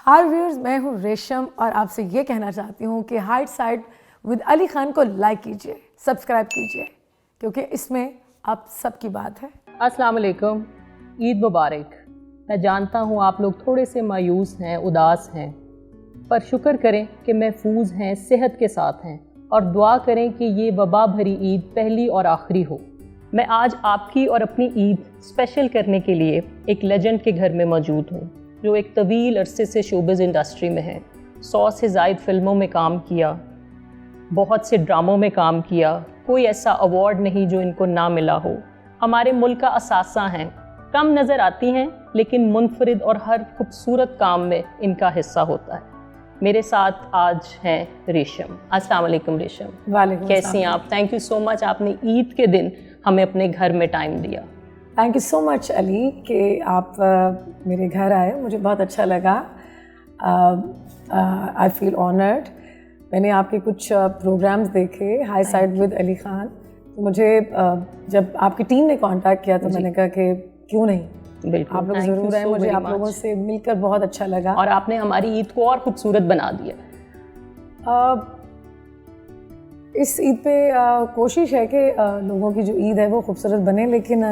हाय viewers, मैं हूँ रेशम और आपसे ये कहना चाहती हूँ कि height side with Ali Khan को लाइक कीजिए, सब्सक्राइब कीजिए, क्योंकि इसमें आप सबकी बात है। अस्सलाम वालेकुम, ईद मुबारक। मैं जानता हूँ आप लोग थोड़े से मायूस हैं, उदास हैं, पर शुक्र करें कि महफूज हैं, सेहत के साथ हैं और दुआ करें कि ये वबा भरी ईद पहली और आखिरी हो। मैं आज आपकी और अपनी ईद स्पेशल करने के लिए एक लेजेंड के घर में मौजूद हूँ जो एक तवील अरसे से शोबिज़ इंडस्ट्री में है। 100 से ज़ायद फिल्मों में काम किया, बहुत से ड्रामों में काम किया, कोई ऐसा अवार्ड नहीं जो इनको ना मिला हो। हमारे मुल्क का असासा हैं, कम नज़र आती हैं लेकिन मुनफरिद और हर खूबसूरत काम में इनका हिस्सा होता है। मेरे साथ आज हैं रेशम। अस्सलाम वालेकुम रेशम। वालेकुम कैसी हैं आप? थैंक यू सो मच, आपने ईद के दिन हमें अपने घर में टाइम दिया। Thank you so much Ali कि आप मेरे घर आए, मुझे बहुत अच्छा लगा। I feel honoured. मैंने आपके कुछ प्रोग्राम्स देखे, high side with Ali Khan, तो मुझे जब आपकी टीम ने कांटेक्ट किया तो मैंने कहा कि क्यों नहीं, बिल्कुल आप लोग ज़रूर आए। मुझे आप लोगों से मिलकर बहुत अच्छा लगा और आपने हमारी ईद को और खूबसूरत बना दिया। इस ईद पे कोशिश है कि लोगों की जो ईद है वो खूबसूरत बने, लेकिन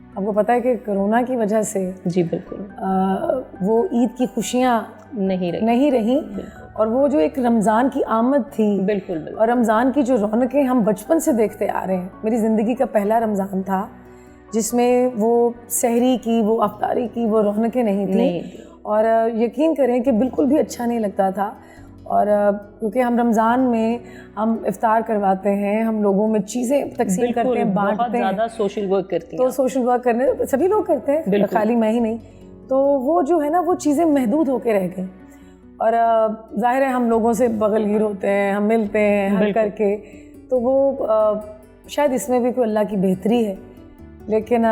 आपको पता है कि कोरोना की वजह से जी बिल्कुल वो ईद की खुशियाँ नहीं रही और वो जो एक रमज़ान की आमद थी, बिल्कुल और रमज़ान की जो रौनकें हम बचपन से देखते आ रहे हैं। मेरी ज़िंदगी का पहला रमज़ान था जिसमें वो सहरी की, वो अफ्तारी की वो रौनकें नहीं थी। और यकीन करें कि बिल्कुल भी अच्छा नहीं लगता था। और क्योंकि हम रमज़ान में हम इफ्तार करवाते हैं, हम लोगों में चीज़ें तकसीम करते हैं, बांटते हैं, बहुत ज़्यादा सोशल वर्क करते हैं। तो सोशल वर्क करने सभी लोग करते हैं, खाली मैं ही नहीं। तो वो जो है ना, वो चीज़ें महदूद होके रह गई। और जाहिर है हम लोगों से बगलगिर होते हैं, हम मिलते हैं हर करके, तो वो शायद इसमें भी कोई अल्लाह की बेहतरी है। लेकिन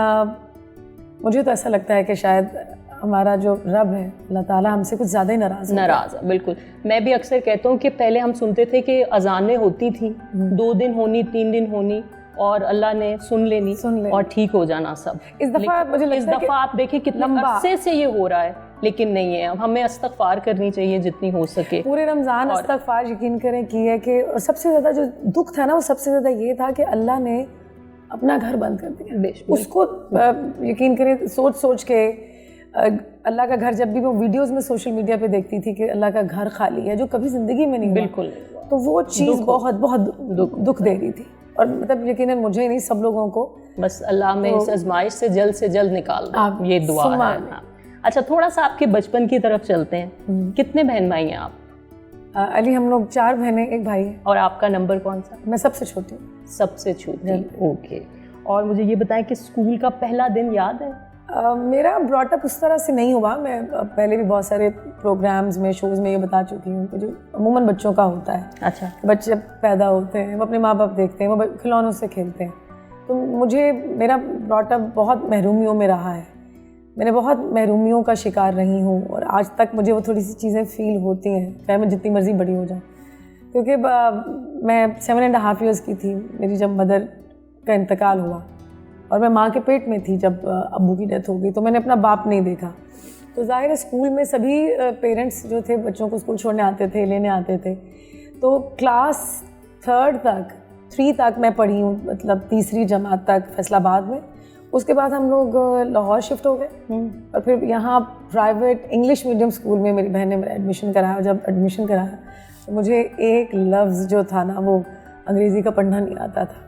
मुझे तो ऐसा लगता है कि शायद हमारा जो रब है अल्लाह ताला हमसे कुछ ज़्यादा ही नाराज़ है। बिल्कुल, मैं भी अक्सर कहता हूँ कि पहले हम सुनते थे कि अजानें होती थी, 2 दिन होनी, 3 दिन होनी, और अल्लाह ने सुन लेनी और ठीक हो जाना सब। इस दफ़ा मुझे लगता है, इस दफ़ा आप देखिए कितने अरसे से ये हो रहा है, लेकिन नहीं है। अब हमें इस्तग़फ़ार करनी चाहिए जितनी हो सके। पूरे रमज़ान इस्तग़फ़ार यकीन करें की है कि, और सबसे ज़्यादा जो दुख था ना, वो सबसे ज़्यादा ये था कि अल्लाह ने अपना घर बंद कर दिया। उसको यकीन करें सोच के अल्लाह का घर, जब भी वो वीडियोस में सोशल मीडिया पे देखती थी कि अल्लाह का घर खाली है, जो कभी ज़िंदगी में नहीं बिल्कुल, तो वो चीज़ बहुत दुख दे रही थी। और मतलब यकीनन मुझे ही नहीं, सब लोगों को। बस अल्लाह में इस आजमाइश से जल्द निकाल दो, ये दुआ है। अच्छा, थोड़ा सा आपके बचपन की तरफ चलते हैं। कितने बहन भाई हैं आप? अली, हम लोग 4 बहनें, 1 भाई है। और आपका नंबर कौन सा? मैं सबसे छोटी हूँ। सबसे छोटी, ओके। और मुझे ये बताएं कि स्कूल का पहला दिन याद है? मेरा ब्रॉटअप उस तरह से नहीं हुआ। मैं पहले भी बहुत सारे प्रोग्राम्स में, शोज़ में ये बता चुकी हूँ, जो अमूमन बच्चों का होता है। अच्छा। बच्चे पैदा होते हैं, वो अपने माँ बाप देखते हैं, वो खिलौनों से खेलते हैं। तो मेरा ब्रॉटअप बहुत महरूमियों में रहा है। मैंने बहुत महरूमियों का शिकार रही हूँ और आज तक मुझे वो थोड़ी सी चीज़ें फ़ील होती हैं, चाहे मैं जितनी मर्ज़ी बड़ी हो जाऊँ। क्योंकि मैं 7.5 ईयर्स की थी मेरी जब मदर का इंतकाल हुआ, और मैं माँ के पेट में थी जब अब्बू की डेथ हो गई, तो मैंने अपना बाप नहीं देखा। तो ज़ाहिर है स्कूल में सभी पेरेंट्स जो थे बच्चों को स्कूल छोड़ने आते थे, लेने आते थे। तो क्लास 3 तक मैं पढ़ी हूँ, मतलब 3री जमात तक फैसलाबाद में। उसके बाद हम लोग लाहौर शिफ्ट हो गए और फिर यहाँ प्राइवेट इंग्लिश मीडियम स्कूल में मेरी बहन ने मेरा एडमिशन कराया। जब एडमिशन कराया तो मुझे एक लफ्ज़ जो था ना, वो अंग्रेज़ी का पढ़ना नहीं आता था।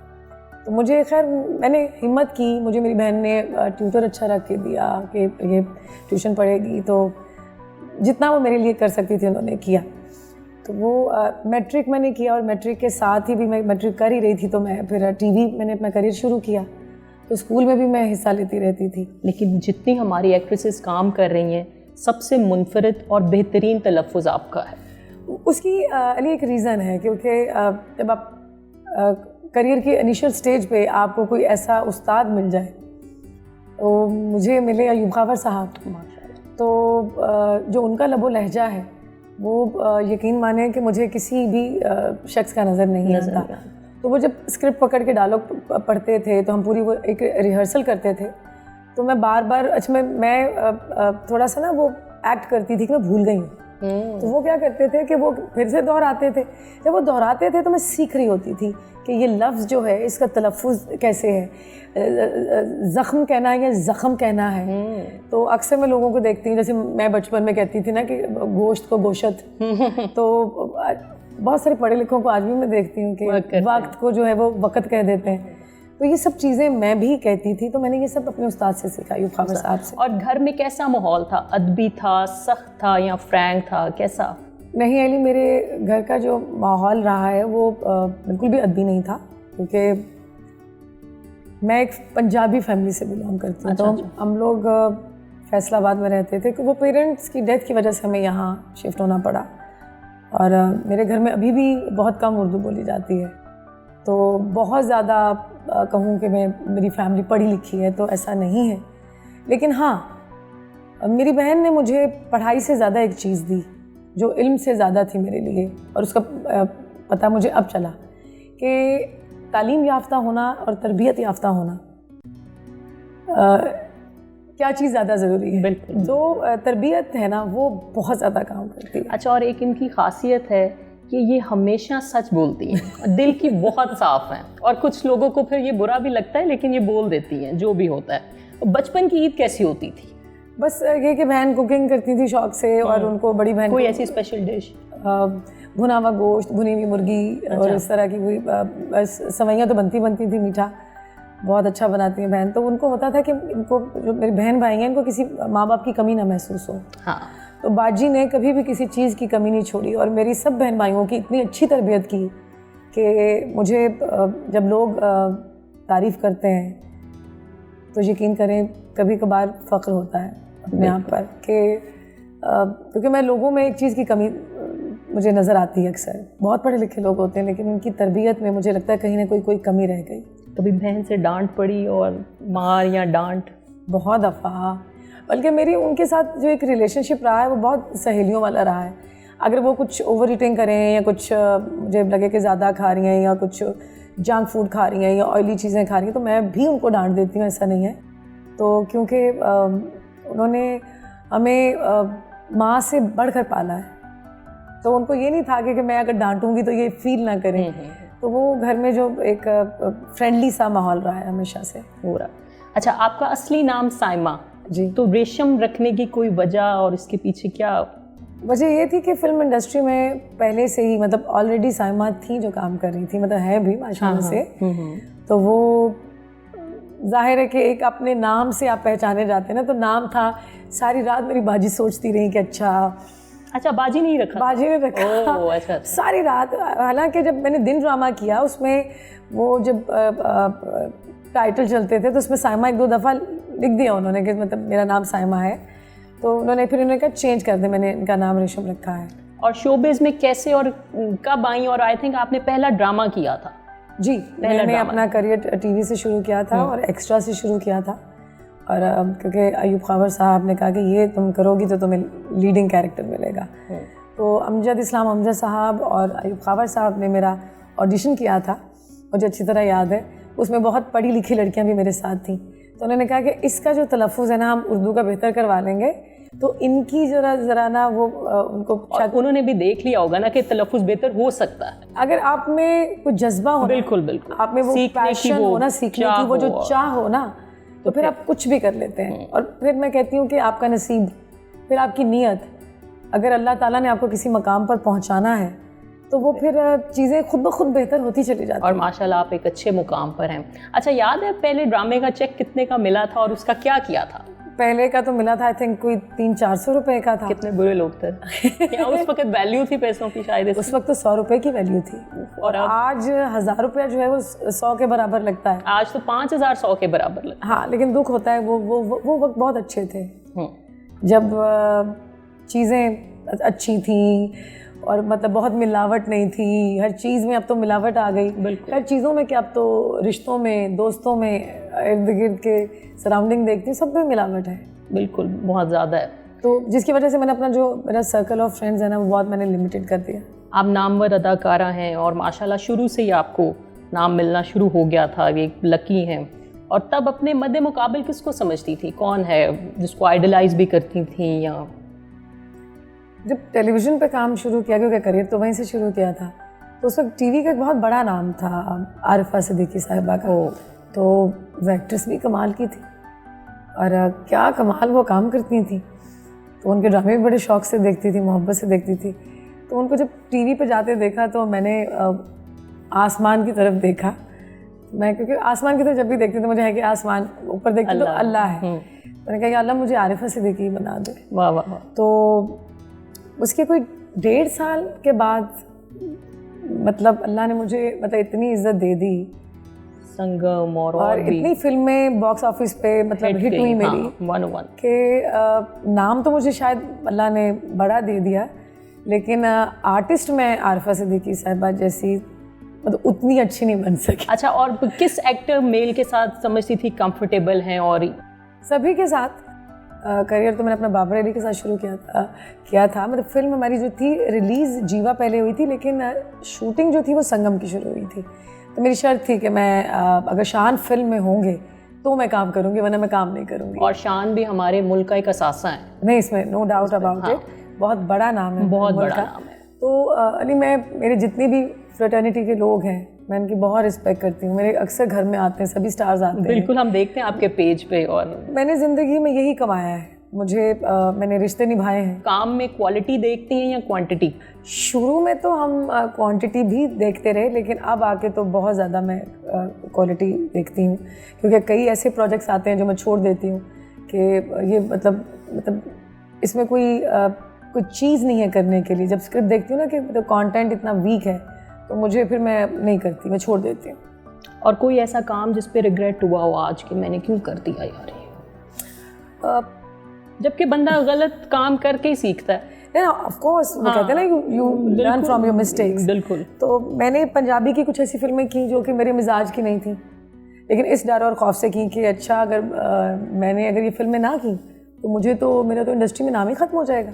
तो मुझे खैर मैंने हिम्मत की, मुझे मेरी बहन ने ट्यूटर अच्छा रख के दिया कि ये ट्यूशन पढ़ेगी, तो जितना वो मेरे लिए कर सकती थी उन्होंने किया। तो वो मैट्रिक मैंने किया, और मैट्रिक के साथ ही भी मैं मैट्रिक कर ही रही थी, तो मैं फिर मैंने अपना करियर शुरू किया। तो स्कूल में भी मैं हिस्सा लेती रहती थी। लेकिन जितनी हमारी एक्ट्रेसेस काम कर रही हैं, सबसे मुनफरिद और बेहतरीन तलफ़्फ़ुज़ आपका है। उसकी अली एक रीज़न है, क्योंकि जब आप करियर की इनिशियल स्टेज पे आपको कोई ऐसा उस्ताद मिल जाए, तो मुझे मिले अयूब खावर साहब, तो जो उनका लबो लहजा है वो यकीन माने कि मुझे किसी भी शख्स का नज़र नहीं आता। तो वो जब स्क्रिप्ट पकड़ के डायलॉग पढ़ते थे तो हम पूरी वो एक रिहर्सल करते थे। तो मैं बार बार, अच्छा मैं थोड़ा सा ना वो एक्ट करती थी कि मैं भूल गई हूँ। तो वो क्या करते थे कि वो फिर से दोहराते थे। जब वो दोहराते थे तो मैं सीख रही होती थी कि ये लफ्ज़ जो है इसका तलफ़ुज़ कैसे है, ज़ख्म कहना है या ज़ख़म कहना है। तो अक्सर मैं लोगों को देखती हूँ, जैसे मैं बचपन में कहती थी ना कि गोश्त को गोशत, तो बहुत सारे पढ़े लिखों को आज भी मैं देखती हूँ कि वक्त को जो है वो वक़्त कह देते हैं। तो ये सब चीज़ें मैं भी कहती थी, तो मैंने ये सब अपने उस्ताद से सीखा, अयूब खावर साहब से। और घर में कैसा माहौल था? अदबी था, सख्त था या फ्रैंक था, कैसा? नहीं अली, मेरे घर का जो माहौल रहा है वो बिल्कुल भी अदबी नहीं था, क्योंकि मैं एक पंजाबी फैमिली से बिलोंग करती हूँ। तो हम लोग फैसलाबाद में रहते थे कि वो पेरेंट्स की डेथ की वजह से हमें यहाँ शिफ्ट होना पड़ा। और मेरे घर में अभी भी बहुत कम उर्दू बोली जाती है। तो बहुत ज़्यादा कहूँ कि मेरी फैमिली पढ़ी लिखी है तो ऐसा नहीं है, लेकिन हाँ मेरी बहन ने मुझे पढ़ाई से ज़्यादा एक चीज़ दी जो इल्म से ज़्यादा थी मेरे लिए, और उसका पता मुझे अब चला कि तालीम याफ्ता होना और तरबियत याफ्ता होना क्या चीज़ ज़्यादा ज़रूरी है। बिल्कुल। जो तरबियत है ना वो बहुत ज़्यादा काम करती है। अच्छा, और एक इनकी खासियत है कि ये हमेशा सच बोलती हैं, दिल की बहुत साफ़ हैं, और कुछ लोगों को फिर ये बुरा भी लगता है लेकिन ये बोल देती हैं जो भी होता है। बचपन की ईद कैसी होती थी? बस ये कि बहन कुकिंग करती थी शौक से, और उनको बड़ी बहन कोई ऐसी स्पेशल डिश? भुना हुआ गोश्त, भुनी हुई मुर्गी, और इस तरह की कोई बस सवैयाँ तो बनती थी, मीठा बहुत अच्छा बनाती है बहन। तो उनको होता था कि इनको, जो मेरी बहन भाई हैं, इनको किसी माँ बाप की कमी ना महसूस हो। हाँ। तो बाजी ने कभी भी किसी चीज़ की कमी नहीं छोड़ी, और मेरी सब बहन भाइयों की इतनी अच्छी तरबियत की कि मुझे जब लोग तारीफ़ करते हैं तो यकीन करें कभी कभार फ़ख्र होता है अपने आप पर कि क्योंकि मैं लोगों में एक चीज़ की कमी मुझे नज़र आती है। अक्सर बहुत पढ़े लिखे लोग होते हैं लेकिन उनकी तरबियत में मुझे लगता है कहीं ना कोई कमी रह गई। कभी बहन से डांट पड़ी, और मार या डांट? बहुत दफ़ा, बल्कि मेरी उनके साथ जो एक रिलेशनशिप रहा है वो बहुत सहेलियों वाला रहा है। अगर वो कुछ ओवर ईटिंग करें या कुछ मुझे लगे कि ज़्यादा खा रही हैं या कुछ जंक फूड खा रही हैं या ऑयली चीज़ें खा रही हैं तो मैं भी उनको डांट देती हूँ, ऐसा नहीं है। तो क्योंकि उन्होंने हमें माँ से बढ़कर पाला है, तो उनको ये नहीं था कि मैं अगर डांटूंगी तो ये फील ना करें। तो वो घर में जो एक फ्रेंडली सा माहौल रहा है हमेशा से पूरा। अच्छा, आपका असली नाम साइमा जी, तो रेशम रखने की कोई वजह और इसके पीछे क्या? वजह ये थी कि फिल्म इंडस्ट्री में पहले से ही मतलब ऑलरेडी साइमा थी जो काम कर रही थी, मतलब है भी माशाल्लाह से। तो वो जाहिर है कि एक अपने नाम से आप पहचाने जाते हैं ना, तो नाम था। सारी रात मेरी बाजी सोचती रही कि अच्छा बाजी नहीं रखा? बाजी ने रखा। अच्छा। सारी रात। हालांकि जब मैंने दिन ड्रामा किया उसमें वो जब टाइटल चलते थे तो उसमें साइमा एक दो दफ़ा लिख दिया उन्होंने कि मतलब मेरा नाम साइमा है। तो उन्होंने कहा चेंज कर दे, मैंने इनका नाम रेशम रखा है। और शोबिज़ में कैसे और कब आई? और आई थिंक आपने पहला ड्रामा किया था? जी, मैंने अपना करियर टीवी से शुरू किया था और एक्स्ट्रा से शुरू किया था। और क्योंकि अयूब खावर साहब ने कहा कि ये तुम करोगी तो तुम्हें लीडिंग कैरेक्टर मिलेगा। तो अमजद इस्लाम अमजद साहब और अयूब खावर साहब ने मेरा ऑडिशन किया था, मुझे अच्छी तरह याद है। उसमें बहुत पढ़ी लिखी लड़कियां भी मेरे साथ थीं। तो उन्होंने कहा कि इसका जो तलफ़ुज़ है ना हम उर्दू का बेहतर करवा लेंगे, तो इनकी ज़रा ना वो उनको शायद उन्होंने भी देख लिया होगा ना कि तलफ़ुज़ बेहतर हो सकता है अगर आप में कुछ जज्बा हो। बिल्कुल बिल्कुल, आप में वो पैशन हो ना, सीखने की वो जो चाह हो ना, तो फिर आप कुछ भी कर लेते हैं। और फिर मैं कहती हूँ कि आपका नसीब, फिर आपकी नीयत, अगर अल्लाह ताला ने आपको किसी मकाम पर पहुँचाना है तो वो फिर चीज़ें खुद ब खुद बेहतर होती चली जाती हैं। और माशाल्लाह आप एक अच्छे मुकाम पर हैं। अच्छा, याद है पहले ड्रामे का चेक कितने का मिला था और उसका क्या किया था? पहले का तो मिला था आई थिंक कोई 300-400 रुपए का था। कितने बुरे लोग थे। क्या उस वक्त वैल्यू थी पैसों की? शायद उस वक्त तो 100 रुपए की वैल्यू थी, और आज 1000 रुपया जो है वो 100 के बराबर लगता है। आज तो 5000 100 के बराबर लगता है। हाँ, लेकिन दुख होता है वो वक्त बहुत अच्छे थे जब चीज़ें अच्छी थी और मतलब बहुत मिलावट नहीं थी हर चीज़ में। अब तो मिलावट आ गई हर चीज़ों में, कि अब तो रिश्तों में, दोस्तों में, इर्द गिर्द के सराउंडिंग देखती हूँ, सब में मिलावट है। बिल्कुल, बहुत ज़्यादा है। तो जिसकी वजह से मैंने अपना जो मेरा सर्कल ऑफ फ्रेंड्स है ना वो बहुत मैंने लिमिटेड कर दिया। आप नामवर अदाकारा हैं और माशाल्लाह शुरू से ही आपको नाम मिलना शुरू हो गया था, एक लकी हैं। और तब अपने मद्दे मुकाबिल किसको समझती थी? कौन है जिसको आइडलाइज भी करती थी? या जब टेलीविज़न पे काम शुरू किया, क्योंकि करियर तो वहीं से शुरू किया था, तो उस वक्त टीवी का एक बहुत बड़ा नाम था आरिफा सिद्दीकी साहिबा का। तो वो एक्ट्रेस भी कमाल की थी और क्या कमाल वो काम करती थी। तो उनके ड्रामे भी बड़े शौक से देखती थी, मोहब्बत से देखती थी। तो उनको जब टीवी पे जाते देखा तो मैंने आसमान की तरफ देखा। मैं क्योंकि आसमान की तरफ जब भी देखती तो मुझे है कि आसमान ऊपर देखती तो अल्लाह है। मैंने कहा कि अल्लाह मुझे आरिफा सिद्दीकी बना दे। वाह वाह। तो उसके कोई 1.5 साल के बाद मतलब अल्लाह ने मुझे मतलब इतनी इज्जत दे दी, संगम और इतनी फिल्में बॉक्स ऑफिस पे मतलब हिट हुई मेरी, हाँ, कि नाम तो मुझे शायद अल्लाह ने बड़ा दे दिया, लेकिन आर्टिस्ट में आरिफा सिद्दीकी साहिबा जैसी मतलब उतनी अच्छी नहीं बन सकी। अच्छा, और किस एक्टर मेल के साथ समझती थी कंफर्टेबल हैं? और सभी के साथ। करियर तो मैंने अपना बाबर अली के साथ शुरू किया था। मतलब फिल्म हमारी जो थी रिलीज़ जीवा पहले हुई थी, लेकिन शूटिंग जो थी वो संगम की शुरू हुई थी। तो मेरी शर्त थी कि मैं अगर शान फिल्म में होंगे तो मैं काम करूंगी, वरना मैं काम नहीं करूंगी। और शान भी हमारे मुल्क का एक असासा है। नहीं, इसमें नो डाउट अबाउट इट, बहुत बड़ा नाम है, बहुत बड़ा नाम है। तो अली, मैं मेरे जितने भी फ्रेटर्निटी के लोग हैं मैं इनकी बहुत रिस्पेक्ट करती हूँ। मेरे अक्सर घर में आते हैं, सभी स्टार्स आते हैं। बिल्कुल, हम देखते हैं आपके पेज पे। और मैंने ज़िंदगी में यही कमाया है, मुझे मैंने रिश्ते निभाए हैं। काम में क्वालिटी देखती हैं या क्वांटिटी? शुरू में तो हम क्वांटिटी भी देखते रहे, लेकिन अब आके तो बहुत ज़्यादा मैं क्वालिटी देखती हूँ, क्योंकि कई ऐसे प्रोजेक्ट्स आते हैं जो मैं छोड़ देती हूँ कि ये मतलब इसमें कोई चीज़ नहीं है करने के लिए। जब स्क्रिप्ट देखती हूँ ना कि मतलब कंटेंट इतना वीक है, तो मुझे फिर मैं नहीं करती, मैं छोड़ देती हूँ। और कोई ऐसा काम जिस पे रिग्रेट हुआ हो आज कि मैंने क्यों कर दिया यार ये? जबकि बंदा गलत काम करके ही सीखता है। नहीं, ऑफ कोर्स वो कहते हैं ना you learn from your mistakes. बिल्कुल। तो मैंने पंजाबी की कुछ ऐसी फिल्में की जो कि मेरे मिजाज की नहीं थी, लेकिन इस डर और खौफ से की कि अच्छा अगर मैंने अगर ये फिल्में ना की तो मेरा तो इंडस्ट्री में नाम ही ख़त्म हो जाएगा।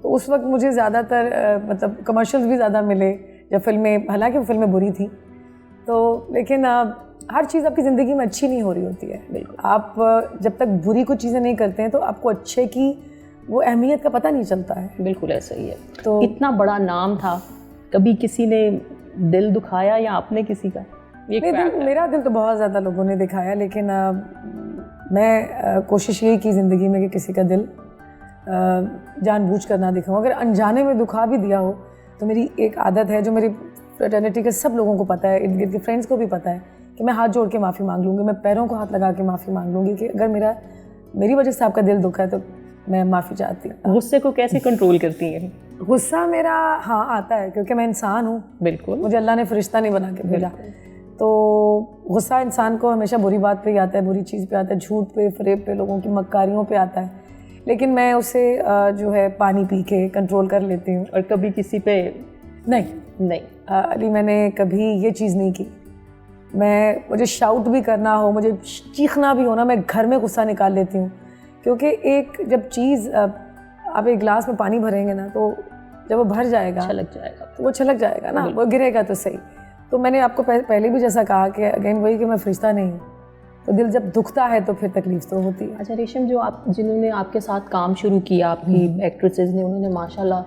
तो उस वक्त मुझे ज़्यादातर मतलब कमर्शियल्स भी ज़्यादा मिले जब फिल्में, हालांकि वो फिल्में बुरी थी तो, लेकिन हर चीज़ आपकी ज़िंदगी में अच्छी नहीं हो रही होती है। बिल्कुल। आप जब तक बुरी कुछ चीज़ें नहीं करते हैं तो आपको अच्छे की वो अहमियत का पता नहीं चलता है। बिल्कुल ऐसा ही है। तो इतना बड़ा नाम था, कभी किसी ने दिल दुखाया या आपने किसी का? मेरा दिल तो बहुत ज़्यादा लोगों ने दिखाया, लेकिन मैं कोशिश यही की ज़िंदगी में कि किसी का दिल जानबूझकर ना दिखाऊं। अगर अनजाने में दुखा भी दिया हो तो मेरी एक आदत है जो मेरी फ्रेटर्निटी के सब लोगों को पता है, इर्द गिर्द के फ्रेंड्स को भी पता है, कि मैं हाथ जोड़ के माफ़ी मांग लूँगी, मैं पैरों को हाथ लगा के माफ़ी मांग लूँगी कि अगर मेरी वजह से आपका दिल दुखा है तो मैं माफ़ी चाहती हूँ। गुस्से को कैसे कंट्रोल करती हैं? गुस्सा मेरा आता है, क्योंकि मैं इंसान हूँ। बिल्कुल, मुझे अल्लाह ने फरिश्ता नहीं बना के भेजा। तो गुस्सा इंसान को हमेशा बुरी बात पे ही आता है, बुरी चीज़ पे आता है, झूठ पे, फरेब पे, लोगों की मक्कारियों पे आता है, लेकिन मैं उसे जो है पानी पी के कंट्रोल कर लेती हूँ। और कभी किसी पे नहीं अली, मैंने कभी ये चीज़ नहीं की। मुझे शाउट भी करना हो, मुझे चीखना भी हो ना, मैं घर में गुस्सा निकाल लेती हूँ, क्योंकि एक जब चीज़ आप एक गिलास में पानी भरेंगे ना, तो जब वो भर जाएगा तो वो छलक जाएगा ना, वो गिरेगा तो सही। तो मैंने आपको पहले भी जैसा कहा कि अगेन वही कि मैं फरिश्ता नहीं हूँ, तो दिल जब दुखता है तो फिर तकलीफ तो होती है। अच्छा रेशम, जिन्होंने आपके साथ काम शुरू किया, आपकी एक्ट्रेसेस ने, उन्होंने माशाल्लाह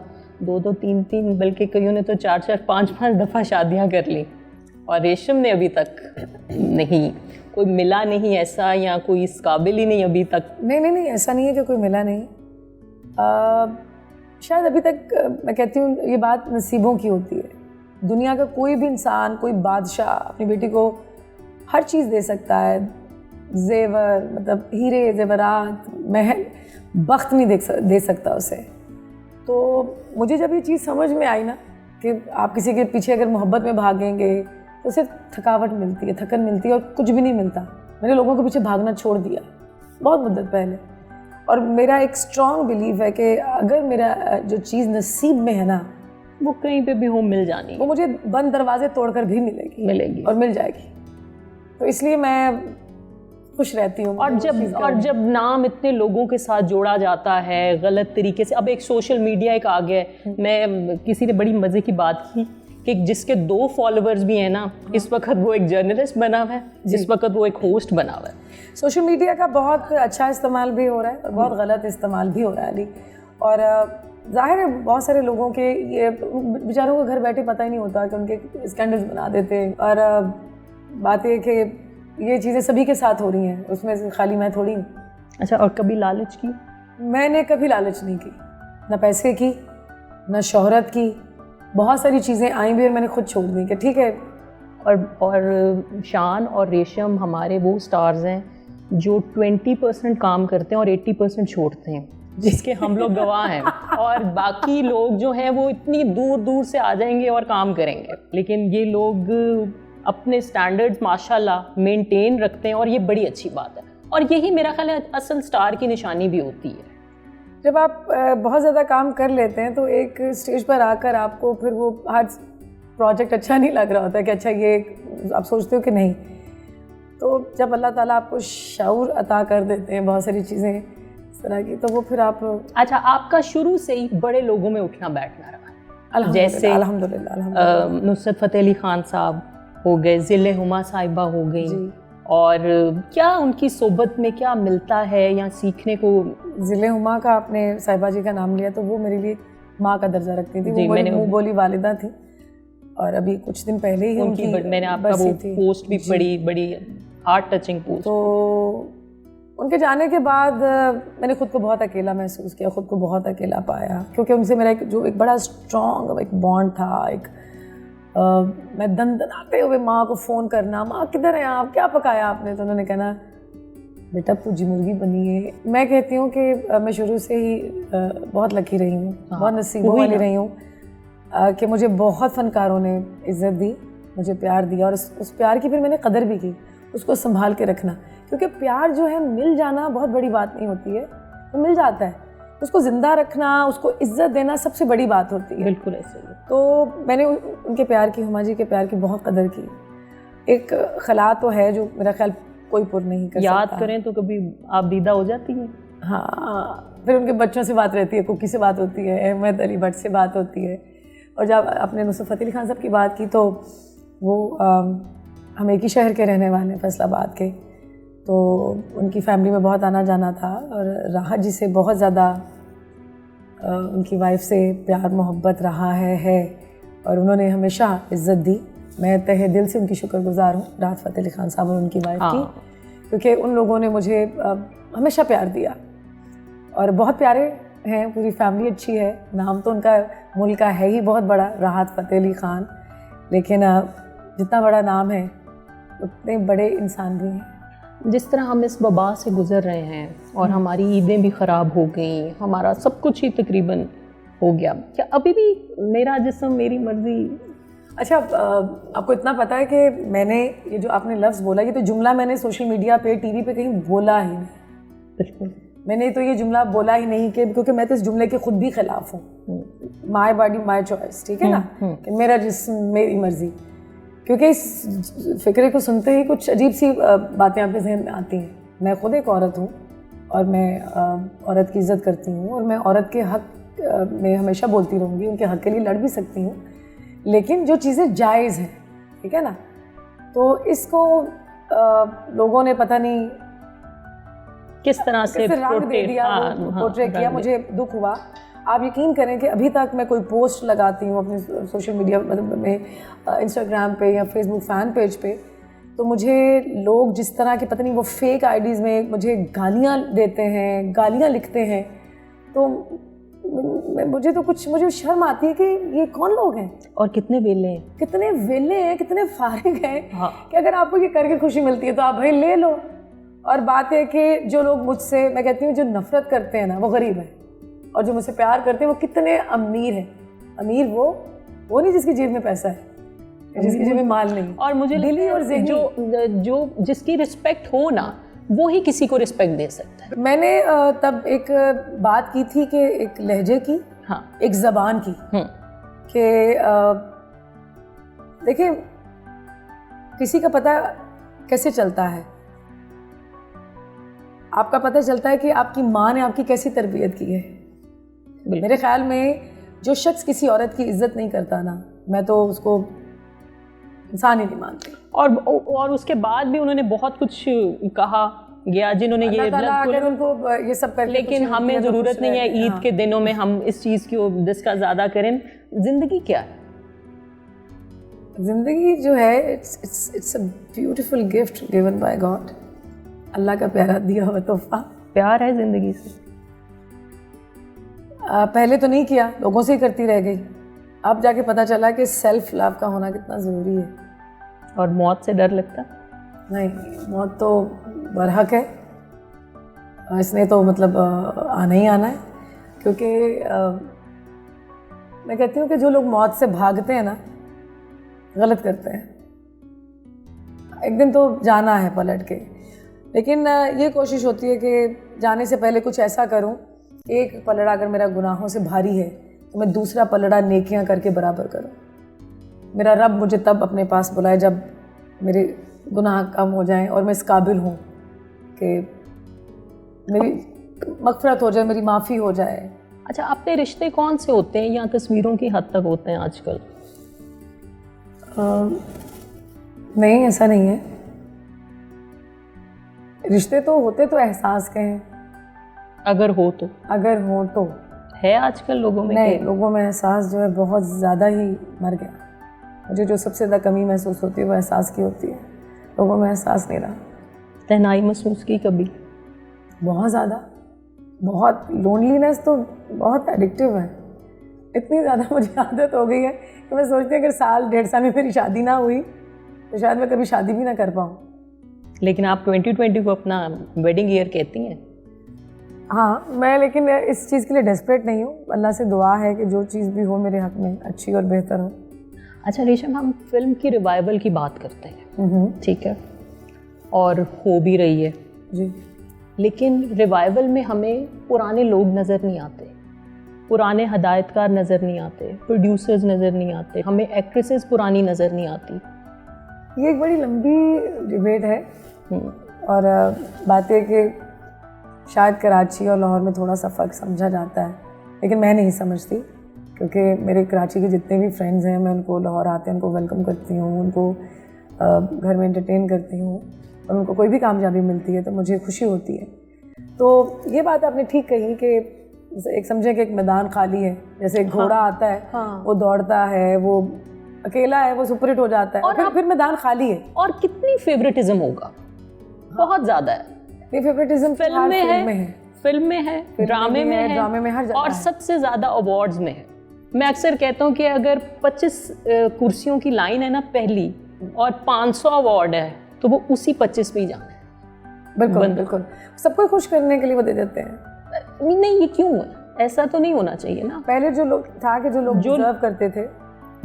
2-2, 3-3 बल्कि कईयों ने तो 4-4, 5-5 दफ़ा शादियां कर ली, और रेशम ने अभी तक नहीं, कोई मिला नहीं ऐसा, या कोई इस काबिल ही नहीं अभी तक? नहीं, ऐसा नहीं है कि कोई मिला नहीं। शायद अभी तक मैं कहती हूँ ये बात नसीबों की होती है। दुनिया का कोई भी इंसान, कोई बादशाह अपनी बेटी को हर चीज़ दे सकता है, जेवर मतलब हीरे जेवरात, महल, बख्त नहीं दे सकता उसे। तो मुझे जब ये चीज़ समझ में आई ना कि आप किसी के पीछे अगर मोहब्बत में भागेंगे तो सिर्फ थकावट मिलती है, थकन मिलती है, और कुछ भी नहीं मिलता। मैंने लोगों के पीछे भागना छोड़ दिया बहुत मुद्दत पहले, और मेरा एक स्ट्रॉन्ग बिलीव है कि अगर मेरा जो चीज़ नसीब में है ना, वो कहीं पे भी हो मिल जानी, वो मुझे बंद दरवाजे तोड़कर भी मिलेगी और मिल जाएगी। तो इसलिए मैं खुश रहती हूँ। और जब नाम इतने लोगों के साथ जोड़ा जाता है गलत तरीके से, अब एक सोशल मीडिया एक आ गया है। मैं किसी ने बड़ी मज़े की बात की कि जिसके 2 फॉलोअर्स भी हैं ना, इस वक्त वो एक जर्नलिस्ट बना हुआ है, जिस वक्त वो एक होस्ट बना हुआ है। सोशल मीडिया का बहुत अच्छा इस्तेमाल भी हो रहा है और बहुत गलत इस्तेमाल भी हो रहा है अली। और जाहिर है बहुत सारे लोगों के ये बेचारों को घर बैठे पता ही नहीं होता कि उनके स्कैंडल्स बना देते हैं। और बात है कि ये चीज़ें सभी के साथ हो रही हैं, उसमें से खाली मैं थोड़ी हूँ। अच्छा, और कभी लालच की? मैंने कभी लालच नहीं की, ना पैसे की, ना शोहरत की। बहुत सारी चीज़ें आई भी और मैंने खुद छोड़ दी कि ठीक है। और शान और रेशम हमारे वो स्टार्स हैं जो 20% काम करते हैं और 80% छोड़ते हैं, जिसके हम लोग गवाह हैं। और बाकी लोग जो हैं वो इतनी दूर दूर से आ जाएंगे और काम करेंगे, लेकिन ये लोग अपने स्टैंडर्ड्स माशाल्लाह मेंटेन रखते हैं और ये बड़ी अच्छी बात है। और यही मेरा ख्याल है असल स्टार की निशानी भी होती है। जब आप बहुत ज़्यादा काम कर लेते हैं तो एक स्टेज पर आकर आपको फिर वो हर प्रोजेक्ट अच्छा नहीं लग रहा होता कि अच्छा ये आप सोचते हो कि नहीं। तो जब अल्लाह ताला आपको शऊर अता कर देते हैं बहुत सारी चीज़ें इस तरह की, तो वो फिर आप। अच्छा, आपका शुरू से ही बड़े लोगों में उठना बैठना रहा, जैसे अल्हम्दुलिल्लाह नुसरत फ़तेह अली खान साहब हो गए, ज़िले हुमा साहिबा हो गई, और क्या उनकी सोबत में क्या मिलता है या सीखने को? ज़िले हुमा का आपने साहिबा जी का नाम लिया तो वो मेरे लिए माँ का दर्जा रखती थी। वो मेरी मुँह बोली वालिदा थी। और अभी कुछ दिन पहले ही उनकी मैंने आपका वो पोस्ट भी पढ़ी, बड़ी हार्ट टचिंग पोस्ट। तो उनके जाने के बाद मैंने खुद को बहुत अकेला महसूस किया, खुद को बहुत अकेला पाया, क्योंकि उनसे मेरा एक बड़ा स्ट्रॉन्ग एक बॉन्ड था। मैं दंदनाते हुए माँ को फ़ोन करना, माँ किधर हैं आप, क्या पकाया आपने? तो उन्होंने कहना बेटा पूजी मुर्गी बनी है। मैं कहती हूँ कि मैं शुरू से ही बहुत लकी रही हूँ, बहुत नसीबों वाली रही हूँ कि मुझे बहुत फ़नकारों ने इज़्ज़त दी, मुझे प्यार दिया, और उस प्यार की फिर मैंने कदर भी की, उसको संभाल के रखना। क्योंकि प्यार जो है मिल जाना बहुत बड़ी बात नहीं होती है, वो मिल जाता है, उसको ज़िंदा रखना, उसको इज़्ज़त देना सबसे बड़ी बात होती है। बिल्कुल ऐसे ही। तो मैंने उनके प्यार की, हुमा जी के प्यार की बहुत कदर की। एक खला तो है जो मेरा ख्याल कोई पुर नहीं कर सकता। याद करें तो कभी आप दीदा हो जाती हैं? हाँ, फिर उनके बच्चों से बात रहती है, कुकी से बात होती है, अहमद अली भट्ट से बात होती है। और जब आपने नुसरत फ़तेह अली खान साहब की बात की तो वो हम एक ही शहर के रहने वाले हैं, फैसलाबाद के। तो उनकी फैमिली में बहुत आना जाना था और राहत जी से बहुत ज़्यादा उनकी वाइफ से प्यार मोहब्बत रहा है और उन्होंने हमेशा इज़्ज़त दी। मैं तहे दिल से उनकी शुक्रगुज़ार हूँ, राहत फ़तेह अली खान साहब और उनकी वाइफ की, क्योंकि उन लोगों ने मुझे हमेशा प्यार दिया और बहुत प्यारे हैं, पूरी फैमिली अच्छी है। नाम तो उनका मुल्क का है ही बहुत बड़ा, राहत फ़तेह अली खान, लेकिन जितना बड़ा नाम है उतने बड़े इंसान भी हैं। जिस तरह हम इस वबा से गुज़र रहे हैं और हमारी ईदें भी ख़राब हो गई, हमारा सब कुछ ही तकरीबन हो गया, क्या अभी भी मेरा जिस्म मेरी मर्ज़ी? अच्छा, आपको इतना पता है कि मैंने ये जो आपने लफ्ज़ बोला, ये तो जुमला मैंने सोशल मीडिया पे, टीवी पे कहीं बोला ही नहीं। बिल्कुल, मैंने तो ये जुमला बोला ही नहीं कि, क्योंकि मैं तो इस जुमले के खुद भी ख़िलाफ़ हूँ। माई बॉडी माई चॉइस, ठीक है ना, कि मेरा जिस्म मेरी मर्ज़ी। क्योंकि इस फ़िक्रे को सुनते ही कुछ अजीब सी बातें आपके जहन में आती हैं। मैं खुद एक औरत हूँ और मैं औरत की इज़्ज़त करती हूँ और मैं औरत के हक़ में हमेशा बोलती रहूँगी, उनके हक़ के लिए लड़ भी सकती हूँ, लेकिन जो चीज़ें जायज़ हैं, ठीक है ना, तो इसको लोगों ने पता नहीं किस तरह से रंग दे दिया, पोर्ट्रे किया। मुझे दुख हुआ। आप यकीन करें कि अभी तक मैं कोई पोस्ट लगाती हूँ अपने सोशल मीडिया में, इंस्टाग्राम पे या फेसबुक फ़ैन पेज पे, तो मुझे लोग जिस तरह के पता नहीं वो फेक आईडीज़ में मुझे गालियाँ देते हैं, गालियाँ लिखते हैं, तो मुझे शर्म आती है कि ये कौन लोग हैं और कितने वेले हैं, कितने फारिग हैं। हाँ। कि अगर आपको ये करके खुशी मिलती है तो आप भाई ले लो। और बात है कि जो लोग मुझसे, मैं कहती हूँ जो नफ़रत करते हैं ना, वो गरीब हैं, और जो मुझसे प्यार करते हैं वो कितने अमीर हैं। अमीर वो नहीं जिसकी जेब में पैसा है, जिसकी जेब में माल नहीं। और मुझे दिली और जो जिसकी रिस्पेक्ट हो ना, वो ही किसी को रिस्पेक्ट दे सकता है। मैंने तब एक बात की थी कि एक लहजे की, हाँ, एक ज़बान की, कि देखिए किसी का पता कैसे चलता है, आपका पता चलता है कि आपकी माँ ने आपकी कैसी तरबियत की है। मेरे ख्याल में जो शख्स किसी औरत की इज्जत नहीं करता ना, मैं तो उसको इंसान ही नहीं मानती। और उसके बाद भी उन्होंने बहुत कुछ कहा, गया जिन्होंने ये अल्लाह ताला blood अगर उनको ये सब करके लेकिन कुछ हमें किया तो ज़रूरत कुछ नहीं है रहे। ईद हाँ। के दिनों में हम इस चीज़ को जिसका ज़्यादा करें। ज़िंदगी क्या है? जिंदगी जो है it's a beautiful gift given by God, Allah का प्यारा दिया हुआ तोहफा। प्यार है ज़िंदगी से? पहले तो नहीं किया, लोगों से ही करती रह गई। अब जाके पता चला कि सेल्फ लव का होना कितना ज़रूरी है। और मौत से डर लगता? नहीं, मौत तो बरहक है, इसने तो मतलब आना ही आना है। क्योंकि मैं कहती हूँ कि जो लोग मौत से भागते हैं ना, गलत करते हैं। एक दिन तो जाना है पलट के, लेकिन ये कोशिश होती है कि जाने से पहले कुछ ऐसा करूँ कि एक पलड़ा अगर मेरा गुनाहों से भारी है तो मैं दूसरा पलड़ा नेकियां करके बराबर करूँ। मेरा रब मुझे तब अपने पास बुलाए जब मेरे गुनाह कम हो जाएं और मैं इस काबिल हूँ कि मेरी मग़फ़िरत हो जाए, मेरी माफ़ी हो जाए। अच्छा, अपने रिश्ते कौन से होते हैं या तस्वीरों की हद तक होते हैं आजकल? नहीं, ऐसा नहीं है। रिश्ते तो होते तो एहसास के हैं, अगर हो तो है आजकल लोगों में? नहीं, लोगों में एहसास जो है बहुत ज़्यादा ही मर गया। मुझे जो सबसे ज़्यादा कमी महसूस होती है वो एहसास की होती है। लोगों में एहसास नहीं रहा। तन्हाई महसूस की कभी? बहुत ज़्यादा, बहुत। लोनलीनेस तो बहुत एडिक्टिव है। इतनी ज़्यादा मुझे आदत हो गई है कि मैं सोचती हूँ अगर साल 1.5 साल में मेरी शादी ना हुई तो शायद मैं कभी शादी भी ना कर पाऊँ। लेकिन आप 2020 को अपना वेडिंग ईयर कहती हैं। हाँ, मैं लेकिन इस चीज़ के लिए डेस्परेट नहीं हूँ। अल्लाह से दुआ है कि जो चीज़ भी हो मेरे हक़ में अच्छी और बेहतर हो। अच्छा रेशम, हम फिल्म की रिवाइवल की बात करते हैं, ठीक है, और हो भी रही है जी, लेकिन रिवाइवल में हमें पुराने लोग नज़र नहीं आते, पुराने हदायतकार नज़र नहीं आते, प्रोड्यूसर्स नज़र नहीं आते, हमें एक्ट्रेसेस पुरानी नज़र नहीं आती। ये एक बड़ी लंबी डिबेट है और बात है कि शायद कराची और लाहौर में थोड़ा सा फ़र्क समझा जाता है, लेकिन मैं नहीं समझती, क्योंकि मेरे कराची के जितने भी फ्रेंड्स हैं मैं उनको लाहौर आते हैं उनको वेलकम करती हूँ, उनको घर में एंटरटेन करती हूँ और उनको कोई भी कामयाबी मिलती है तो मुझे खुशी होती है। तो ये बात आपने ठीक कही कि एक समझे कि एक मैदान खाली है, जैसे एक घोड़ा आता है, वो दौड़ता है, वो अकेला है, वो सुपर हिट हो जाता है और फिर मैदान खाली है। और कितनी फेवरेटिज्म होगा, बहुत ज़्यादा है। ये फेवरेटिज्म फिल्म में है, ड्रामे में है, और सबसे ज़्यादा अवार्ड्स में है। मैं अक्सर कहता हूँ कि अगर 25 कुर्सियों की लाइन है ना पहली और 500 अवार्ड है तो वो उसी 25 पे ही जाना है। बिल्कुल, सबको खुश करने के लिए वो दे देते हैं। नहीं, ये क्यों है? ऐसा तो नहीं होना चाहिए ना। पहले जो लोग था कि जो लोग डिजर्व करते थे,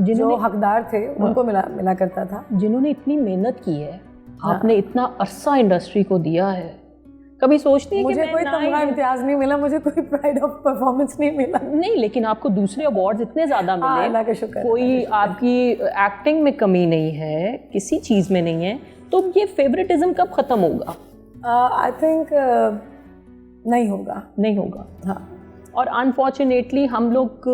जो हकदार थे, उनको मिला करता था। जिन्होंने इतनी मेहनत की है, आपने इतना अरसा इंडस्ट्री को दिया है, कभी सोचती है मुझे कोई तमगा इम्तियाज नहीं मिला, मुझे कोई प्राइड ऑफ परफॉर्मेंस नहीं मिला। नहीं, लेकिन आपको दूसरे अवार्ड्स इतने ज़्यादा मिले। अल्लाह का शुक्र। कोई आपकी एक्टिंग में कमी नहीं है, किसी चीज़ में नहीं है, तो ये फेवरेटिज्म कब ख़त्म होगा? आई थिंक नहीं होगा। हाँ, और अनफॉर्चुनेटली हम लोग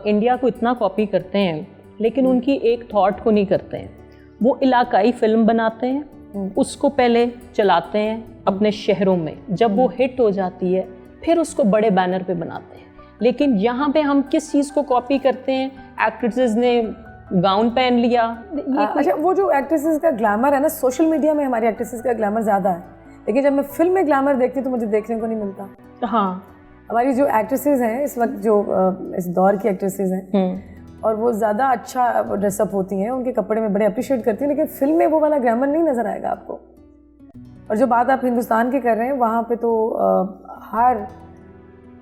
इंडिया को इतना कॉपी करते हैं लेकिन उनकी एक थॉट को नहीं करते हैं। वो इलाकाई फिल्म बनाते हैं, उसको पहले चलाते हैं अपने शहरों में, जब वो हिट हो जाती है फिर उसको बड़े बैनर पे बनाते हैं। लेकिन यहाँ पे हम किस चीज़ को कॉपी करते हैं? एक्ट्रेसेस ने गाउन पहन लिया। अच्छा, वो जो एक्ट्रेसेस का ग्लैमर है ना, सोशल मीडिया में हमारी एक्ट्रेसेस का ग्लैमर ज़्यादा है, लेकिन जब मैं फिल्म में ग्लैमर देखती हूँ तो मुझे देखने को नहीं मिलता। हाँ, हमारी जो एक्ट्रेसेस हैं इस वक्त, जो इस दौर की एक्ट्रेसेस हैं, और वो ज़्यादा अच्छा ड्रेसअप होती हैं, उनके कपड़े में बड़े अप्रिशिएट करती हैं, लेकिन फिल्म में वो वाला ग्लैमर नहीं नज़र आएगा आपको। और जो बात आप हिंदुस्तान की कर रहे हैं, वहाँ पे तो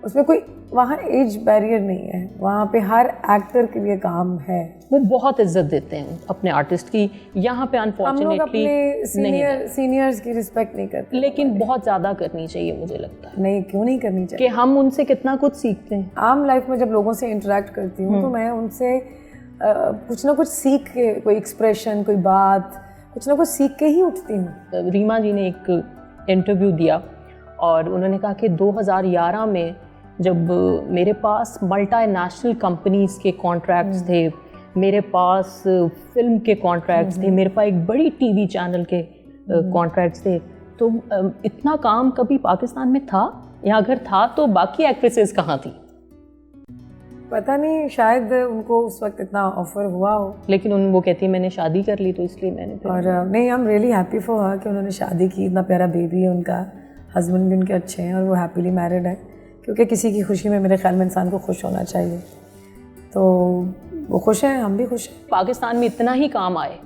उसमें कोई वहाँ एज बैरियर नहीं है, वहाँ पे हर एक्टर के लिए काम है। वो बहुत इज्जत देते हैं अपने आर्टिस्ट की। यहाँ पे अनफॉर्चुनेटली सीनियर्स की रिस्पेक्ट नहीं करते, लेकिन बहुत ज़्यादा करनी चाहिए मुझे लगता है। नहीं, क्यों नहीं करनी चाहिए? कि हम उनसे कितना कुछ सीखते हैं। आम लाइफ में जब लोगों से इंटरेक्ट करती हूँ तो मैं उनसे कुछ ना कुछ सीख के, कोई एक्सप्रेशन, कोई बात, कुछ ना कुछ सीख के ही उठती हूँ। रीमा जी ने एक इंटरव्यू दिया और उन्होंने कहा कि 2011 में जब मेरे पास मल्टीनेशनल कंपनीज़ के कॉन्ट्रैक्ट्स थे, मेरे पास फिल्म के कॉन्ट्रैक्ट्स थे, मेरे पास एक बड़ी टीवी चैनल के कॉन्ट्रैक्ट्स थे, तो इतना काम कभी पाकिस्तान में था, या अगर था तो बाकी एक्ट्रेसेस कहाँ थी? पता नहीं, शायद उनको उस वक्त इतना ऑफर हुआ हो। लेकिन वो कहती है मैंने शादी कर ली तो इसलिए मैंने फिर। और नहीं, I am really happy for her कि उन्होंने शादी की, इतना प्यारा बेबी है उनका, हस्बैंड भी उनके अच्छे हैं और वो हैप्पीली मैरिड है। क्योंकि किसी की खुशी में मेरे ख्याल में इंसान को खुश होना चाहिए, तो वो खुश हैं, हम भी खुश हैं। पाकिस्तान में इतना ही काम आए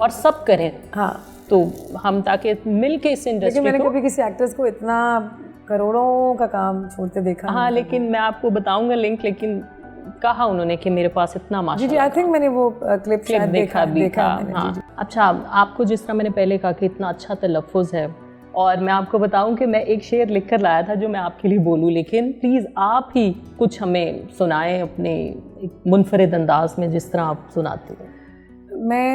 और सब करें, हाँ, तो हम ताकि मिल के इस लेकिन इंडस्ट्री मैंने को। कभी किसी एक्ट्रेस को इतना करोड़ों का काम छोड़ते देखा हाँ, नहीं। लेकिन मैं आपको बताऊंगा लिंक, लेकिन कहा उन्होंने कि मेरे पास इतना जी माशाल्लाह। जी, आई थिंक मैंने वो क्लिप शायद देखा भी था। मैंने, हाँ। जी जी। अच्छा, आपको जिस तरह मैंने पहले कहा कि इतना अच्छा तलफ़ुज़ है, और मैं आपको बताऊं कि मैं एक शेर लिख कर लाया था जो मैं आपके लिए बोलूं, लेकिन प्लीज़ आप ही कुछ हमें सुनाएं अपने एक मुनफरिद अंदाज में जिस तरह आप सुनाते हैं। मैं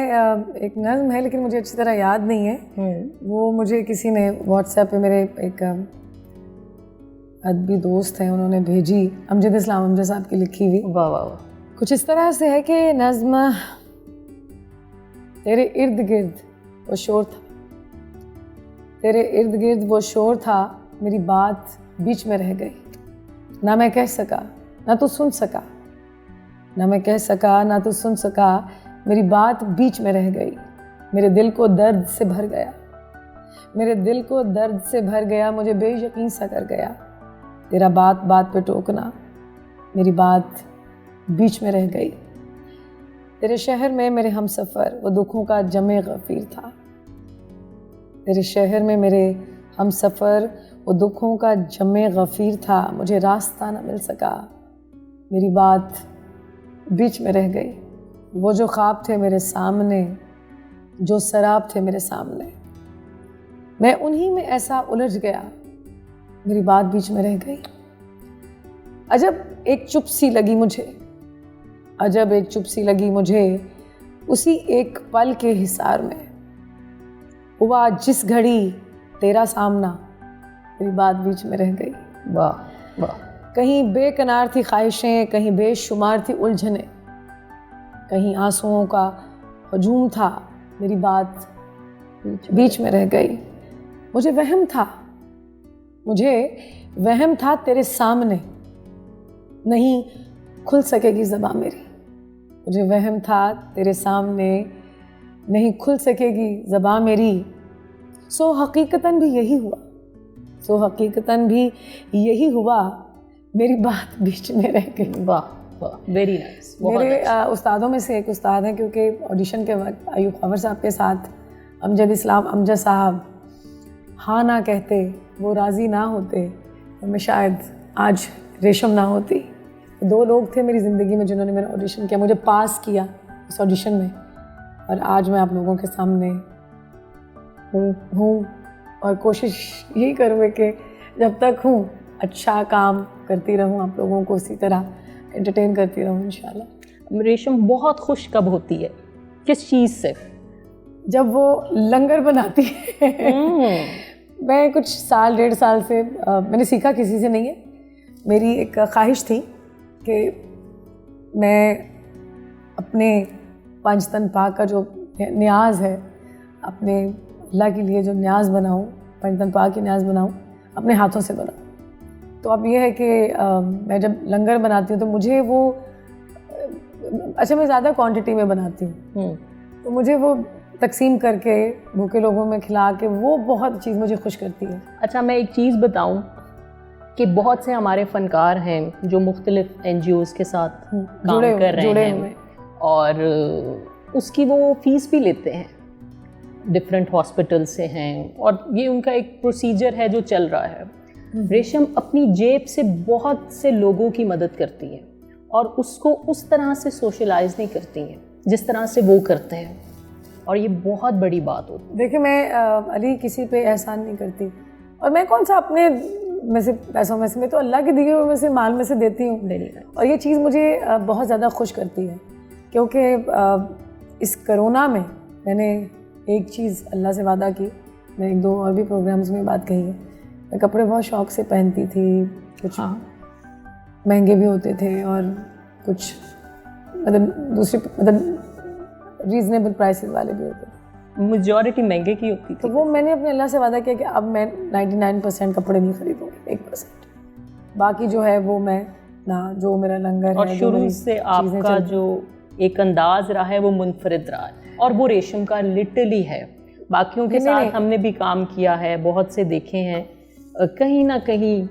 एक नज़्म है लेकिन मुझे अच्छी तरह याद नहीं है। वो मुझे किसी ने व्हाट्सएप पे, मेरे एक अदबी दोस्त हैं, उन्होंने भेजी, अमजद इस्लाम अमजद साहब की लिखी हुई। वाह वाह वाह। कुछ इस तरह से है कि नज़्म, तेरे इर्द गिर्द वो शोर था, तेरे इर्द गिर्द वो शोर था, मेरी बात बीच में रह गई, ना मैं कह सका ना तू सुन सका, ना मैं कह सका ना तू सुन सका, मेरी बात बीच में रह गई, मेरे दिल को दर्द से भर गया, मेरे दिल को दर्द से भर गया, मुझे बेयकीन सा कर गया, तेरा बात बात पे टोकना, मेरी बात बीच में रह गई, तेरे शहर में मेरे हमसफ़र वो दुखों का जमे गफ़ीर था, तेरे शहर में मेरे हमसफ़र वो दुखों का जमे गफ़ीर था, मुझे रास्ता न मिल सका, मेरी बात बीच में रह गई, वो जो ख्वाब थे मेरे सामने, जो शराब थे मेरे सामने, मैं उन्हीं में ऐसा उलझ गया, मेरी बात बीच में रह गई। अजब एक चुप सी लगी मुझे, अजब एक चुप सी लगी मुझे, उसी एक पल के हिसार में हुआ जिस घड़ी तेरा सामना, मेरी बात बीच में रह गई। वाह वाह। कहीं बेकनार थी ख्वाहिशें, कहीं बेशुमार थी उलझने, कहीं आंसुओं का हजूम था, मेरी बात बीच में रह गई। मुझे वहम था, मुझे वहम था तेरे सामने नहीं खुल सकेगी ज़बां मेरी, मुझे वहम था तेरे सामने नहीं खुल सकेगी ज़बां मेरी, सो हकीकतन भी यही हुआ, सो हकीकतन भी यही हुआ, मेरी बात बीच में रह गई। वाह वाह, वेरी नाइस। मेरे उस्तादों में से एक उस्ताद हैं, क्योंकि ऑडिशन के वक्त अयूब खबर साहब के साथ अमजद इस्लाम अमजद साहब हाँ ना कहते, वो राज़ी ना होते, तो मैं शायद आज रेशम ना होती। दो लोग थे मेरी ज़िंदगी में जिन्होंने मेरा ऑडिशन किया, मुझे पास किया इस ऑडिशन में, और आज मैं आप लोगों के सामने हूँ और कोशिश यही करूँगी कि जब तक हूँ अच्छा काम करती रहूँ, आप लोगों को इसी तरह एंटरटेन करती रहूँ इंशाल्लाह। रेशम बहुत खुश कब होती है, किस चीज़ से? जब वो लंगर बनाती है। मैं कुछ साल 1.5 साल से मैंने सीखा किसी से नहीं है, मेरी एक ख्वाहिश थी कि मैं अपने पंचतन पाक का जो न्याज है, अपने अल्लाह के लिए जो न्याज बनाऊँ, पंचतन पाक की न्याज बनाऊँ, अपने हाथों से बनाऊँ। तो अब ये है कि मैं जब लंगर बनाती हूँ तो मुझे वो अच्छा, मैं ज़्यादा क्वांटिटी में बनाती हूँ, तो मुझे वो तकसीम करके भूखे लोगों में खिला के वो बहुत चीज़ मुझे खुश करती है। अच्छा, मैं एक चीज़ बताऊं कि बहुत से हमारे फ़नकार हैं जो मुख्तलिफ NGOs के साथ काम कर रहे हैं और उसकी वो फ़ीस भी लेते हैं, डिफरेंट हॉस्पिटल से हैं, और ये उनका एक प्रोसीजर है जो चल रहा है। रेशम अपनी जेब से बहुत से लोगों की मदद करती है और उसको उस तरह से सोशलाइज नहीं करती हैं जिस तरह से वो करते हैं, और ये बहुत बड़ी बात होती है। देखिए, मैं अली किसी पे एहसान नहीं करती, और मैं कौन सा अपने में से पैसों में से, मैं तो अल्लाह के दिए हुए में से माल में से देती हूँ। और ये चीज़ मुझे बहुत ज़्यादा खुश करती है, क्योंकि इस कोरोना में मैंने एक चीज़ अल्लाह से वादा की, मैं 1-2 और भी प्रोग्राम्स में बात कही है, मैं कपड़े बहुत शौक़ से पहनती थी, कुछ महंगे भी होते थे और कुछ मतलब दूसरे मतलब रीज़नेबल प्राइसेस वाले भी होते थे, मेजॉरिटी महंगे की होती तो थी। वो मैंने अपने अल्लाह से वादा किया कि अब मैं 99% कपड़े नहीं खरीदूंगी, 1%। बाकी जो है वो मैं ना, जो मेरा लंगर और है, जो शुरू मेरी से चीज़ें आपका चलती जो एक अंदाज रहा है वो मुनफरिद रहा है, और वो रेशम का लिटरली है। बाकियों के नहीं, साथ नहीं। हमने भी काम किया है, बहुत से देखे हैं, कहीं ना कहीं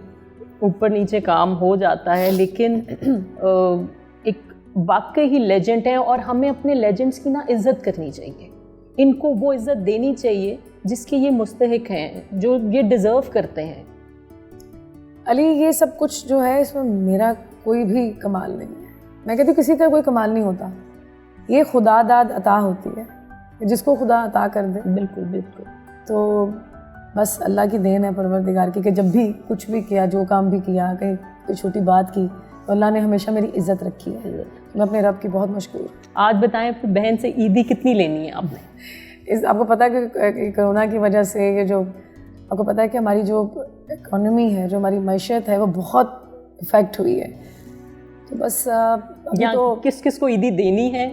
ऊपर नीचे काम हो जाता है, लेकिन एक वाकई ही लेजेंड है, और हमें अपने लेजेंड्स की ना इज्जत करनी चाहिए। इनको वो इज्जत देनी चाहिए जिसके ये मुस्तहिक हैं, जो ये डिज़र्व करते हैं। अली, ये सब कुछ जो है इसमें मेरा कोई भी कमाल नहीं है। मैं कहती हूँ किसी का कोई कमाल नहीं होता, ये खुदा दाद अता होती है, जिसको खुदा अता कर दे। बिल्कुल बिल्कुल। तो बस अल्लाह की देन है, परवरदिगार की, कि जब भी कुछ भी किया, जो काम भी किया, कहीं कोई छोटी बात की, तो अल्लाह ने हमेशा मेरी इज्जत रखी है। मैं अपने रब की बहुत मशकूर हूँ। आज बताएं अपनी बहन से ईदी कितनी लेनी है आपने? आपको पता है कि कोरोना की वजह से ये जो, आपको पता है कि हमारी जो इकोनॉमी है, जो हमारी मैशत है, वो बहुत इफ़ेक्ट हुई है। तो बस अभी तो किस किस को ईदी देनी है?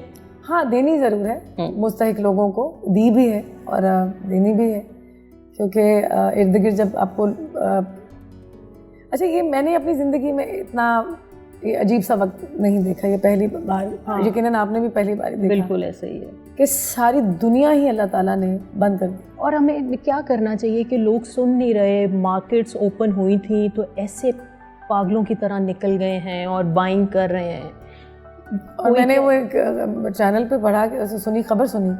हाँ, देनी ज़रूर है, मुस्तहिक लोगों को दी भी है और देनी भी है, क्योंकि इर्द गिर्द जब आपको अच्छा, ये मैंने अपनी ज़िंदगी में इतना ये अजीब सा वक्त नहीं देखा, ये पहली बार। हाँ। यकीनन आपने भी पहली बार देखा। बिल्कुल ऐसा ही है कि सारी दुनिया ही अल्लाह ताला ने बंद कर दी। और हमें क्या करना चाहिए कि लोग सुन नहीं रहे, मार्केट्स ओपन हुई थी तो ऐसे पागलों की तरह निकल गए हैं और बाइंग कर रहे हैं। और मैंने वो एक चैनल पे पढ़ा, सुनी, खबर सुनी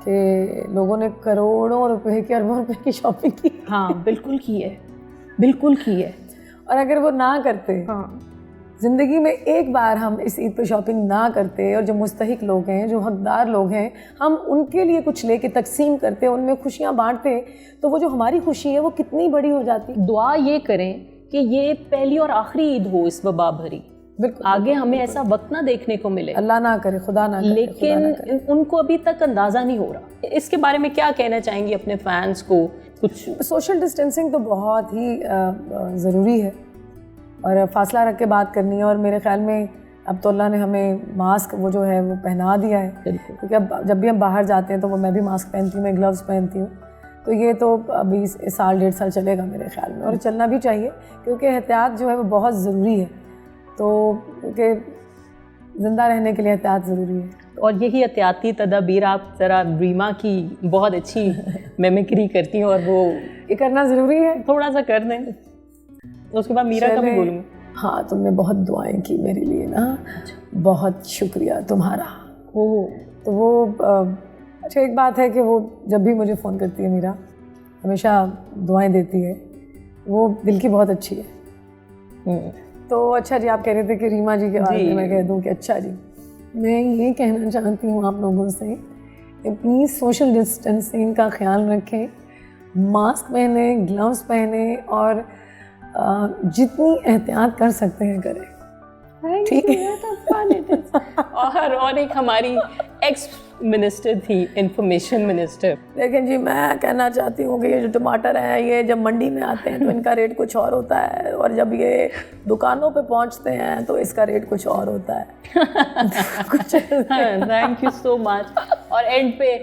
कि लोगों ने करोड़ों रुपए की, अरबों रुपए की शॉपिंग की। हाँ बिल्कुल की है, बिल्कुल की है। और अगर वो ना करते, हाँ, ज़िंदगी में एक बार हम इस ईद पे शॉपिंग ना करते, और जो मुस्तहिक लोग हैं, जो हकदार लोग हैं, हम उनके लिए कुछ लेके तकसीम करते, उनमें खुशियाँ बांटते, तो वो जो हमारी खुशी है वो कितनी बड़ी हो जाती। दुआ ये करें कि ये पहली और आखिरी ईद हो इस वबा भरी। बिल्कुल, आगे हमें ऐसा वक्त ना देखने को मिले, अल्लाह ना करे, खुदा ना करे, लेकिन खुदा ना करे। उनको अभी तक अंदाज़ा नहीं हो रहा। इसके बारे में क्या कहना चाहेंगी अपने फैंस को? कुछ सोशल डिस्टेंसिंग तो बहुत ही ज़रूरी है, और फासला रख के बात करनी है। और मेरे ख्याल में अब तो अल्लाह ने हमें मास्क वो जो है वो पहना दिया है, क्योंकि अब जब भी हम बाहर जाते हैं तो वो मैं भी मास्क पहनती हूँ, मैं ग्लव्स पहनती हूँ। तो ये तो अभी साल 1.5 साल चलेगा मेरे ख्याल में, और चलना भी चाहिए, क्योंकि एहतियात जो है वो बहुत ज़रूरी है। तो क्योंकि ज़िंदा रहने के लिए एहतियात ज़रूरी है। और यही एहतियाती तदाबीर आप ज़रा रीमा की बहुत अच्छी मेमिक्री करती हैं, और वो ये करना ज़रूरी है। थोड़ा सा कर दें, उसके बाद मीरा का भी बोलूँगी। हाँ, तुमने बहुत दुआएं की मेरे लिए ना, बहुत शुक्रिया तुम्हारा। ओह, तो वो अच्छा, एक बात है कि वो जब भी मुझे फ़ोन करती है, मीरा हमेशा दुआएं देती है, वो दिल की बहुत अच्छी है। तो अच्छा जी, आप कह रहे थे कि रीमा जी के बारे में मैं कह दूं कि अच्छा जी, मैं ये कहना चाहती हूँ आप लोगों से कि प्लीज़ सोशल डिस्टेंसिंग का ख्याल रखें, मास्क पहने, ग्लव्स पहने, और जितनी एहतियात कर सकते हैं करें। ठीक है। और एक हमारी एक्स मिनिस्टर थी, इंफॉर्मेशन मिनिस्टर। लेकिन जी, मैं कहना चाहती हूँ कि ये जो टमाटर हैं, ये जब मंडी में आते हैं तो इनका रेट कुछ और होता है, और जब ये दुकानों पे पहुँचते हैं तो इसका रेट कुछ और होता है। Thank you so much. और एंड पे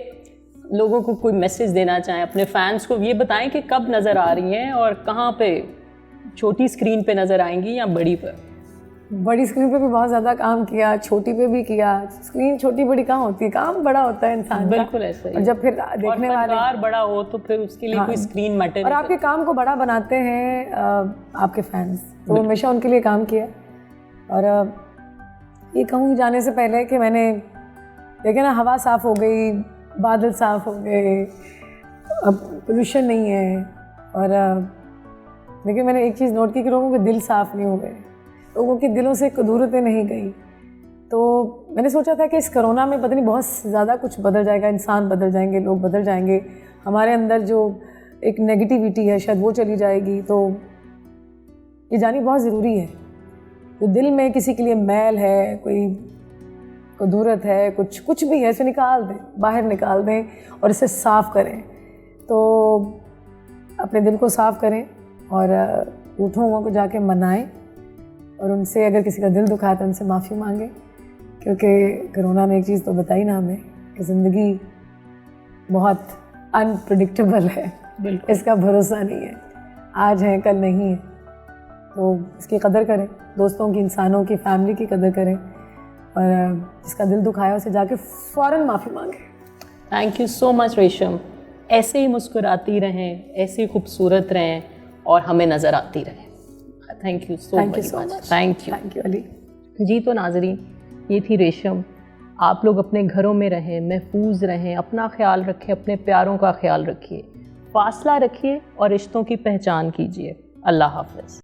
लोगों को कोई मैसेज देना चाहें अपने फैंस को, ये बताएं कि कब नज़र आ रही हैं और कहाँ पे, छोटी स्क्रीन पे नज़र आएंगी या बड़ी पर? बड़ी स्क्रीन पे भी बहुत ज़्यादा काम किया, छोटी पे भी किया। स्क्रीन छोटी बड़ी कहाँ होती है, काम बड़ा होता है इंसान का। बिल्कुल ऐसा ही। और जब फिर देखने वाले बड़ा हो तो फिर उसके लिए कोई स्क्रीन मैटर। और आपके काम को बड़ा बनाते हैं आपके फैंस, तो हमेशा उनके लिए काम किया। और ये कहूँ जाने से पहले कि मैंने देखे ना, हवा साफ़ हो गई, बादल साफ़ हो गए, अब पोल्यूशन नहीं है। और लेकिन मैंने एक चीज़ नोट की कि लोगों के दिल साफ़ नहीं हो गए, लोगों के दिलों से कदूरतें नहीं गई। तो मैंने सोचा था कि इस कोरोना में पता नहीं बहुत ज़्यादा कुछ बदल जाएगा, इंसान बदल जाएंगे, लोग बदल जाएंगे, हमारे अंदर जो एक नेगेटिविटी है शायद वो चली जाएगी। तो ये जानी बहुत ज़रूरी है। तो दिल में किसी के लिए मैल है, कोई कदूरत है, कुछ भी है, इसे निकाल दें, बाहर निकाल दें और इसे साफ़ करें। तो अपने दिल को साफ़ करें और रूठों को जाके मनाएं, और उनसे अगर किसी का दिल दुखा है तो उनसे माफ़ी मांगें, क्योंकि कोरोना ने एक चीज़ तो बताई ना हमें कि ज़िंदगी बहुत अनप्रिडिक्टेबल है, बिल्कुल। इसका भरोसा नहीं है, आज है कल नहीं है। तो इसकी कदर करें, दोस्तों की, इंसानों की, फैमिली की कदर करें, और जिसका दिल दुखाया उसे जाके फ़ौरन माफ़ी मांगे। थैंक यू सो मच रेशम। ऐसे ही मुस्कुराती रहें, ऐसे ही खूबसूरत रहें और हमें नज़र आती रहें। Thank you so much. Thank you Ali. जी तो नाजरीन, ये थी रेशम। आप लोग अपने घरों में रहें, महफूज रहें, अपना ख्याल रखें, अपने प्यारों का ख्याल रखिए, फासला रखिए और रिश्तों की पहचान कीजिए। अल्लाह हाफ़िज़।